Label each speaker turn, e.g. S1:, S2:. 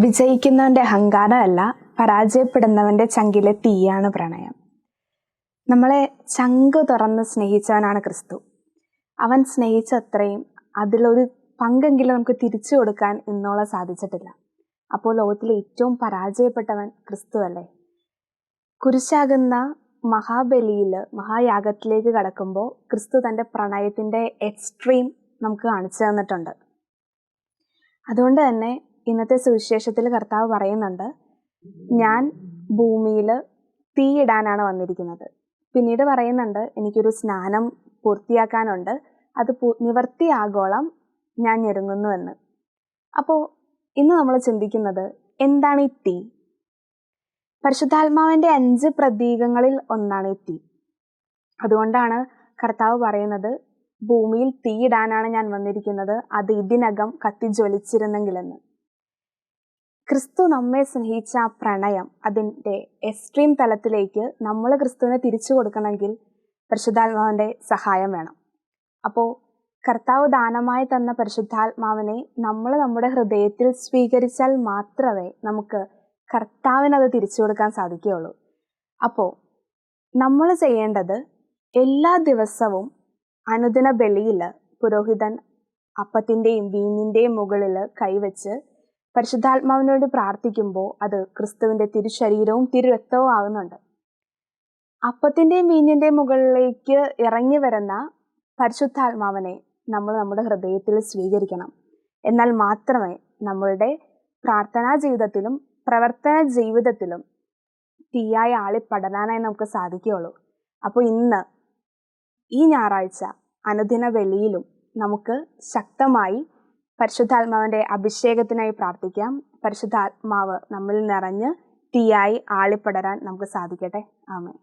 S1: വിജയിക്കുന്നവൻ്റെ അഹങ്കാരമല്ല, പരാജയപ്പെടുന്നവൻ്റെ ചങ്കിലെ തീയാണ് പ്രണയം. നമ്മളെ ചങ്ക് തുറന്ന് സ്നേഹിച്ചവനാണ് ക്രിസ്തു. അവൻ സ്നേഹിച്ചത്രയും അതിലൊരു പങ്കെങ്കിലും നമുക്ക് തിരിച്ചു കൊടുക്കാൻ ഇന്നോളം സാധിച്ചിട്ടില്ല. അപ്പോൾ ലോകത്തിലെ ഏറ്റവും പരാജയപ്പെട്ടവൻ ക്രിസ്തു അല്ലേ? കുരിശാകുന്ന മഹാബലിയിൽ മഹായാഗത്തിലേക്ക് കടക്കുമ്പോൾ ക്രിസ്തു തൻ്റെ പ്രണയത്തിൻ്റെ എക്സ്ട്രീം നമുക്ക് കാണിച്ചു തന്നിട്ടുണ്ട്. അതുകൊണ്ട് തന്നെ ഇന്നത്തെ സുവിശേഷത്തിൽ കർത്താവ് പറയുന്നുണ്ട്, ഞാൻ ഭൂമിയിൽ തീയിടാനാണ് വന്നിരിക്കുന്നത്. പിന്നീട് പറയുന്നുണ്ട്, എനിക്കൊരു സ്നാനം പൂർത്തിയാക്കാനുണ്ട്, അത് നിവർത്തിയാകോളം ഞാൻ ഞെരുങ്ങുന്നുവെന്ന്. അപ്പോൾ ഇന്ന് നമ്മൾ ചിന്തിക്കുന്നത്, എന്താണ് ഈ തീ? പരിശുദ്ധാത്മാവിൻ്റെ 5 പ്രതീകങ്ങളിൽ ഒന്നാണ് ഈ തീ. അതുകൊണ്ടാണ് കർത്താവ് പറയുന്നത്, ഭൂമിയിൽ തീയിടാനാണ് ഞാൻ വന്നിരിക്കുന്നത്, അത് ഇതിനകം കത്തിജ്വലിച്ചിരുന്നെങ്കിലെന്ന്. ക്രിസ്തു നമ്മെ സ്നേഹിച്ച ആ പ്രണയം, അതിൻ്റെ എക്സ്ട്രീം തലത്തിലേക്ക് നമ്മൾ ക്രിസ്തുവിനെ തിരിച്ചു കൊടുക്കണമെങ്കിൽ പരിശുദ്ധാത്മാവിൻ്റെ സഹായം വേണം. അപ്പോൾ കർത്താവ് ദാനമായി തന്ന പരിശുദ്ധാത്മാവിനെ നമ്മൾ നമ്മുടെ ഹൃദയത്തിൽ സ്വീകരിച്ചാൽ മാത്രമേ നമുക്ക് കർത്താവിനത് തിരിച്ചു കൊടുക്കാൻ സാധിക്കുകയുള്ളൂ. അപ്പോൾ നമ്മൾ ചെയ്യേണ്ടത്, എല്ലാ ദിവസവും അനുദിന ബലിയിൽ പുരോഹിതൻ അപ്പത്തിൻ്റെയും വീഞ്ഞിൻ്റെയും മുകളിൽ കൈവച്ച് പരിശുദ്ധാത്മാവിനോട് പ്രാർത്ഥിക്കുമ്പോൾ അത് ക്രിസ്തുവിൻ്റെ തിരുശരീരവും തിരുരക്തവും ആകുന്നുണ്ട്. അപ്പത്തിൻ്റെയും വീഞ്ഞിൻ്റെയും മുകളിലേക്ക് ഇറങ്ങി വരുന്ന പരിശുദ്ധാത്മാവിനെ നമ്മൾ നമ്മുടെ ഹൃദയത്തിൽ സ്വീകരിക്കണം. എന്നാൽ മാത്രമേ നമ്മളുടെ പ്രാർത്ഥനാ ജീവിതത്തിലും പ്രവർത്തന ജീവിതത്തിലും തീയായി ആളിപ്പടരാനായി നമുക്ക് സാധിക്കുകയുള്ളൂ. അപ്പോൾ ഇന്ന് ഈ ഞായറാഴ്ച അനുദിന ബലിയിലും നമുക്ക് ശക്തമായി പരിശുദ്ധാത്മാവിൻ്റെ അഭിഷേകത്തിനായി പ്രാർത്ഥിക്കാം. പരിശുദ്ധാത്മാവ് നമ്മളിൽ നിറഞ്ഞ് തീയായി ആളിപ്പടരാൻ നമുക്ക് സാധിക്കട്ടെ. ആമേൻ.